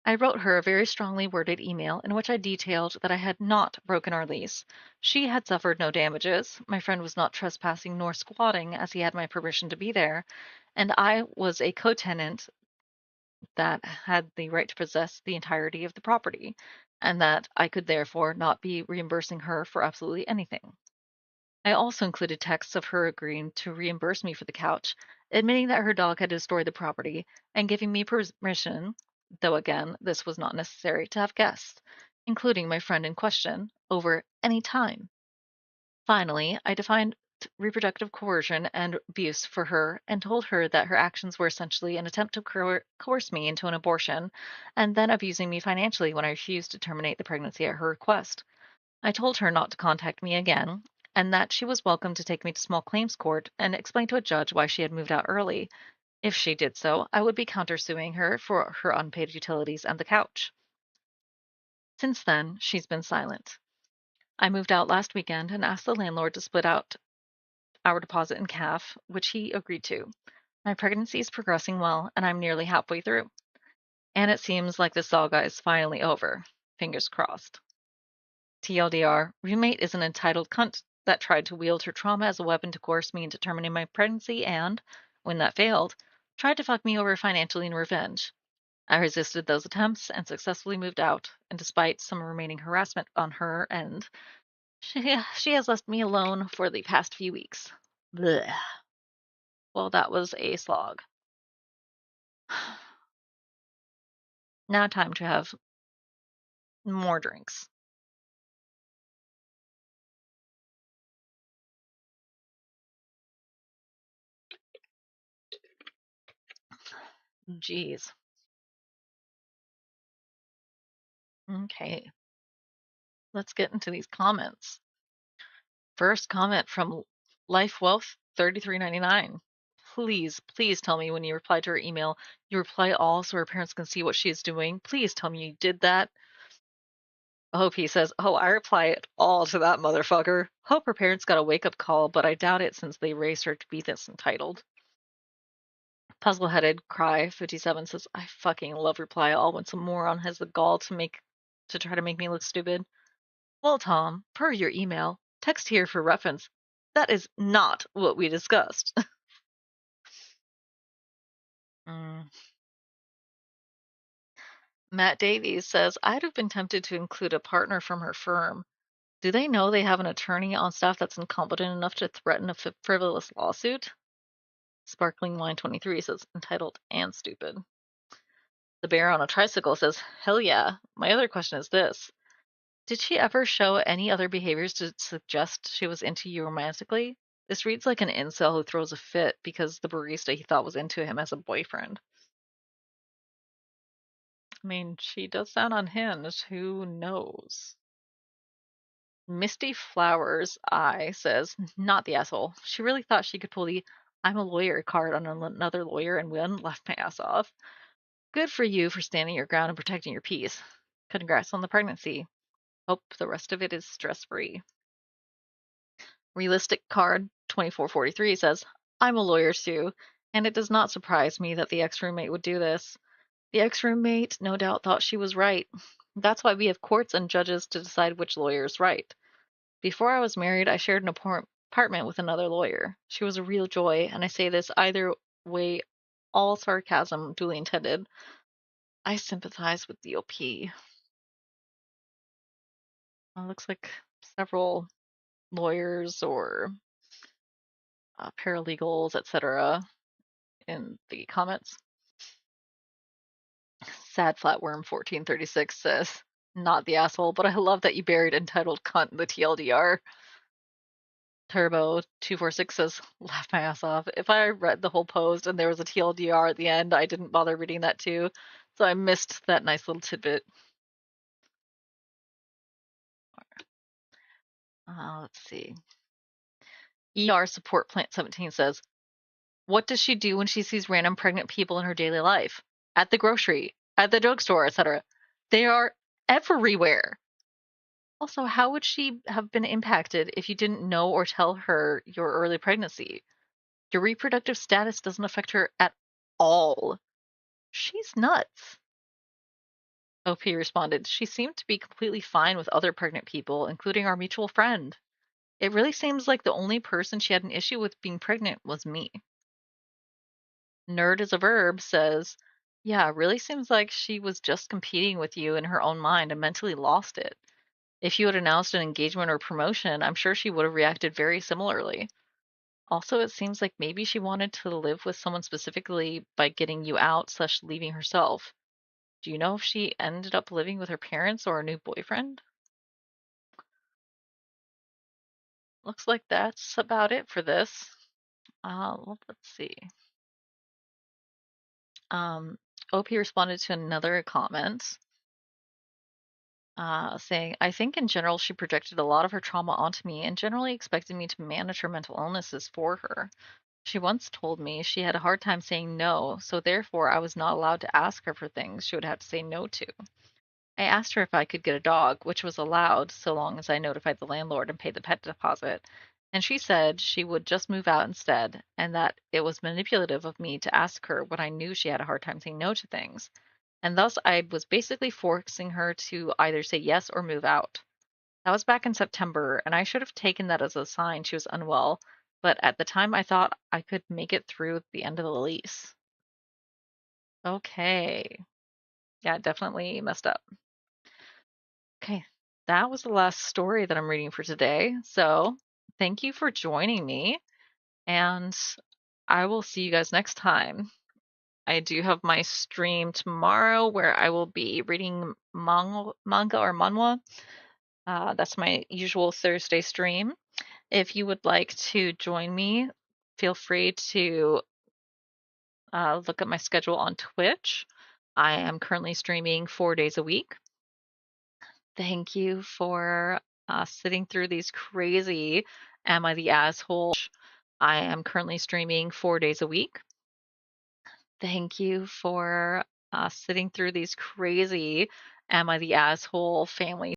I wrote her a very strongly worded email in which I detailed that I had not broken our lease. She had suffered no damages, my friend was not trespassing nor squatting as he had my permission to be there, and I was a co-tenant that had the right to possess the entirety of the property, and that I could therefore not be reimbursing her for absolutely anything. I also included texts of her agreeing to reimburse me for the couch, admitting that her dog had destroyed the property, and giving me permission, though again, this was not necessary, to have guests, including my friend in question, over any time. Finally, I defined reproductive coercion and abuse for her and told her that her actions were essentially an attempt to coerce me into an abortion and then abusing me financially when I refused to terminate the pregnancy at her request. I told her not to contact me again and that she was welcome to take me to small claims court and explain to a judge why she had moved out early. If she did so, I would be countersuing her for her unpaid utilities and the couch. Since then, she's been silent. I moved out last weekend and asked the landlord to split out our deposit in calf, which he agreed to. My pregnancy is progressing well, and I'm nearly halfway through. And it seems like the saga is finally over. Fingers crossed. TLDR, roommate is an entitled cunt that tried to wield her trauma as a weapon to coerce me into terminating my pregnancy and, when that failed, tried to fuck me over financially in revenge. I resisted those attempts and successfully moved out, and despite some remaining harassment on her end, she has left me alone for the past few weeks. Blech. Well, that was a slog. Now time to have more drinks. Jeez. Okay. Let's get into these comments. First comment from Life Wealth 3399. Please tell me when you reply to her email, you reply all so her parents can see what she is doing. Please tell me you did that. Hope he says, oh, I reply it all to that motherfucker. Hope her parents got a wake-up call, but I doubt it since they raised her to be this entitled. Puzzle-headed Cry 57 says, I fucking love reply all when some moron has the gall to try to make me look stupid. Well, Tom, per your email, text here for reference. That is not what we discussed. Mm. Matt Davies says, I'd have been tempted to include a partner from her firm. Do they know they have an attorney on staff that's incompetent enough to threaten a frivolous lawsuit? Sparkling Wine 23 says, entitled and stupid. The Bear on a Tricycle says, hell yeah. My other question is this. Did she ever show any other behaviors to suggest she was into you romantically? This reads like an incel who throws a fit because the barista he thought was into him as a boyfriend. I mean, she does sound unhinged. Who knows? Misty Flowers Eye says, not the asshole. She really thought she could pull the I'm a lawyer card on another lawyer and win. Laughed my ass off. Good for you for standing your ground and protecting your peace. Congrats on the pregnancy. Hope the rest of it is stress-free. Realistic Card 2443 says, I'm a lawyer too, and it does not surprise me that the ex-roommate would do this. The ex-roommate no doubt thought she was right. That's why we have courts and judges to decide which lawyer is right. Before I was married, I shared an apartment with another lawyer. She was a real joy, and I say this either way, all sarcasm duly intended. I sympathize with the OP. Looks like several lawyers or paralegals, etc. in the comments. Sad Flatworm 1436 says, not the asshole, but I love that you buried entitled cunt in the TLDR. Turbo 246 says, laugh my ass off. If I read the whole post and there was a TLDR at the end, I didn't bother reading that too. So I missed that nice little tidbit. Let's see. ER Support Plant 17 says, what does she do when she sees random pregnant people in her daily life? At the grocery, at the drugstore, etc. They are everywhere. Also, how would she have been impacted if you didn't know or tell her your early pregnancy? Your reproductive status doesn't affect her at all. She's nuts. OP responded, she seemed to be completely fine with other pregnant people, including our mutual friend. It really seems like the only person she had an issue with being pregnant was me. Nerd is a verb says, yeah, really seems like she was just competing with you in her own mind and mentally lost it. If you had announced an engagement or promotion, I'm sure she would have reacted very similarly. Also, it seems like maybe she wanted to live with someone specifically by getting you out / leaving herself. Do you know if she ended up living with her parents or a new boyfriend? Looks like that's about it for this. Let's see. OP responded to another comment saying, I think in general she projected a lot of her trauma onto me and generally expected me to manage her mental illnesses for her. She once told me she had a hard time saying no, so therefore I was not allowed to ask her for things she would have to say no to. I asked her if I could get a dog, which was allowed so long as I notified the landlord and paid the pet deposit, and she said she would just move out instead, and that it was manipulative of me to ask her when I knew she had a hard time saying no to things, and thus I was basically forcing her to either say yes or move out. That was back in September, and I should have taken that as a sign she was unwell, but at the time I thought I could make it through the end of the lease. Okay. Yeah, definitely messed up. Okay. That was the last story that I'm reading for today. So thank you for joining me, and I will see you guys next time. I do have my stream tomorrow where I will be reading manga or manhwa. That's my usual Thursday stream. If you would like to join me, feel free to look at my schedule on Twitch. I am currently streaming 4 days a week. Thank you for sitting through these crazy Am I the Asshole? I am currently streaming 4 days a week. Thank you for sitting through these crazy Am I the Asshole family